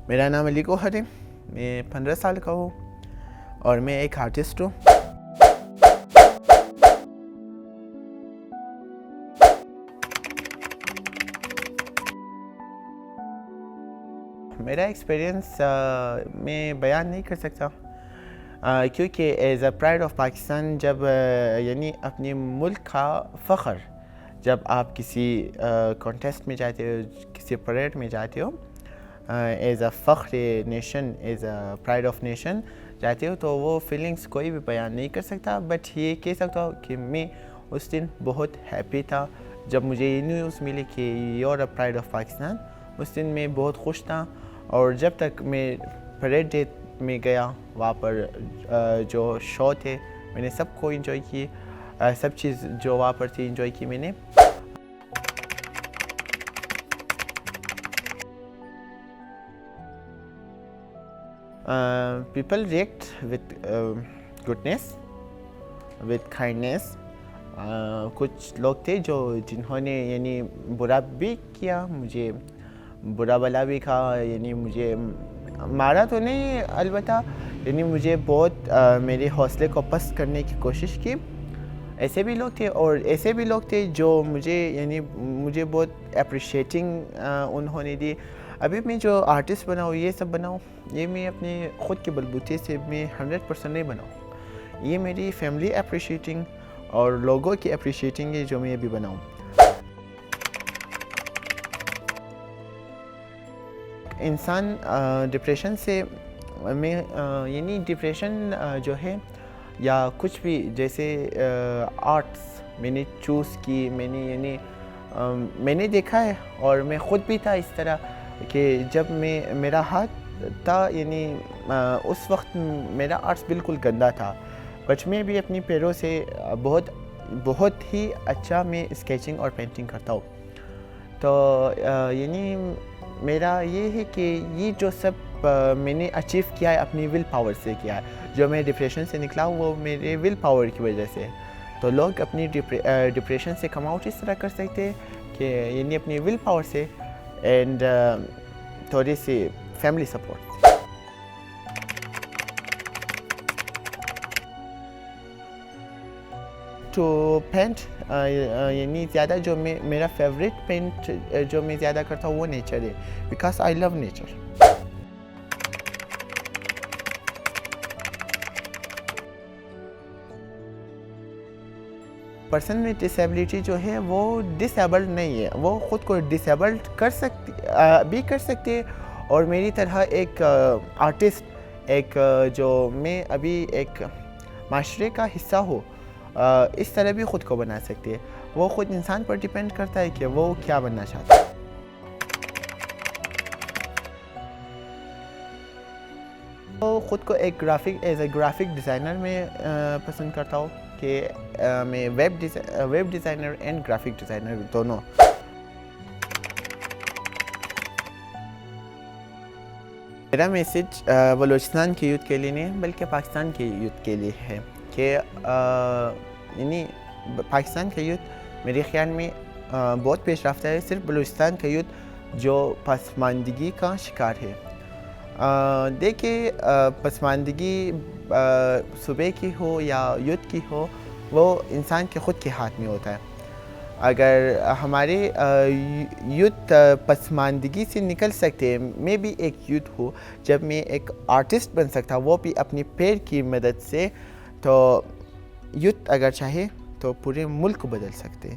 میرا نام علی گوہر ہے، میں 15 سال کا ہوں اور میں ایک آرٹسٹ ہوں۔ میرا ایکسپیرینس میں بیان نہیں کر سکتا، کیونکہ as a pride of Pakistan جب یعنی اپنے ملک کا فخر، جب آپ کسی کانٹیسٹ میں جاتے ہو، کسی پریڈ میں جاتے ہو، ایز اے فخر nation, as a pride of nation جاتے ہو، تو وہ فیلنگس کوئی بھی بیان نہیں کر سکتا۔ بٹ یہ کہہ سکتا ہوں کہ میں اس دن بہت ہیپی تھا جب مجھے یہ نیوز ملی کہ you are a pride of Pakistan. اس دن میں بہت خوش تھا، اور جب تک میں پریڈ ڈے میں گیا، وہاں پر جو شو تھے میں نے سب کو انجوائے کی، سب چیز جو وہاں پر تھی انجوائے کی میں نے۔ People react with goodness, with kindness. کچھ لوگ تھے جنہوں نے یعنی برا بھی کیا، مجھے برا بلا بھی کہا، یعنی مجھے مارا تو نہیں، البتہ یعنی مجھے بہت میرے حوصلے کو پست کرنے کی کوشش کی۔ ایسے بھی لوگ تھے، اور ایسے بھی لوگ تھے جو مجھے بہت اپریشیٹنگ انہوں نے دی۔ ابھی میں جو آرٹسٹ بناؤں، یہ سب بناؤں، یہ میں اپنے خود کے بلبوتے سے میں 100% نہیں بناؤں، یہ میری فیملی اپریشیٹنگ اور لوگوں کی اپریشیٹنگ ہے جو میں ابھی بناؤں۔ انسان ڈپریشن سے یعنی ڈپریشن جو ہے یا کچھ بھی، جیسے آرٹس میں نے چوز کی، میں نے دیکھا ہے، اور میں خود بھی تھا اس طرح کہ جب میرا ہاتھ تھا، یعنی اس وقت میرا آرٹس بالکل گندا تھا، بٹ میں بھی اپنی پیروں سے بہت ہی اچھا میں اسکیچنگ اور پینٹنگ کرتا ہوں۔ تو یعنی میرا یہ ہے کہ یہ جو سب میں نے اچیو کیا ہے اپنی ول پاور سے کیا ہے، جو میں ڈپریشن سے نکلا ہوں وہ میرے ول پاور کی وجہ سے۔ تو لوگ اپنی ڈپریشن سے کم آؤٹ اس طرح کر سکتے ہیں کہ یعنی اپنی ول پاور سے، اینڈ تھوڑی سی فیملی سپورٹ۔ ٹو پینٹ، یعنی زیادہ جو میرا فیوریٹ پینٹ جو میں زیادہ کرتا ہوں وہ نیچر ہے، because I love nature. Person میں ڈسیبلٹی جو ہے وہ ڈسیبلڈ نہیں ہے، وہ خود کو ڈسیبلڈ کر سکتے، اور میری طرح ایک آرٹسٹ، ایک جو میں ابھی ایک معاشرے کا حصہ ہوں، اس طرح بھی خود کو بنا سکتے ہیں۔ وہ خود انسان پر ڈیپینڈ کرتا ہے کہ وہ کیا بننا چاہتا ہے۔ تو خود کو ایک ایز اے گرافک ڈیزائنر میں پسند کرتا ہوں، کہ میں web designer and graphic designer دونوں۔ میرا میسج بلوچستان کے یوتھ کے لیے نہیں بلکہ پاکستان کے یوتھ کے لیے ہے، کہ یعنی پاکستان کا یوتھ میرے خیال میں بہت پیش رفتہ ہے، صرف بلوچستان کا یوتھ جو پسماندگی کا شکار ہے۔ دیکھیں، پسماندگی صوبے کی ہو یا یوتھ کی ہو، وہ انسان کے خود کے ہاتھ میں ہوتا ہے۔ اگر ہمارے یوتھ پسماندگی سے نکل سکتے، میں بھی ایک یوتھ ہوں، جب میں ایک آرٹسٹ بن سکتا، وہ بھی اپنی پیر کی مدد سے، تو یوتھ اگر چاہے تو پورے ملک کو بدل سکتے۔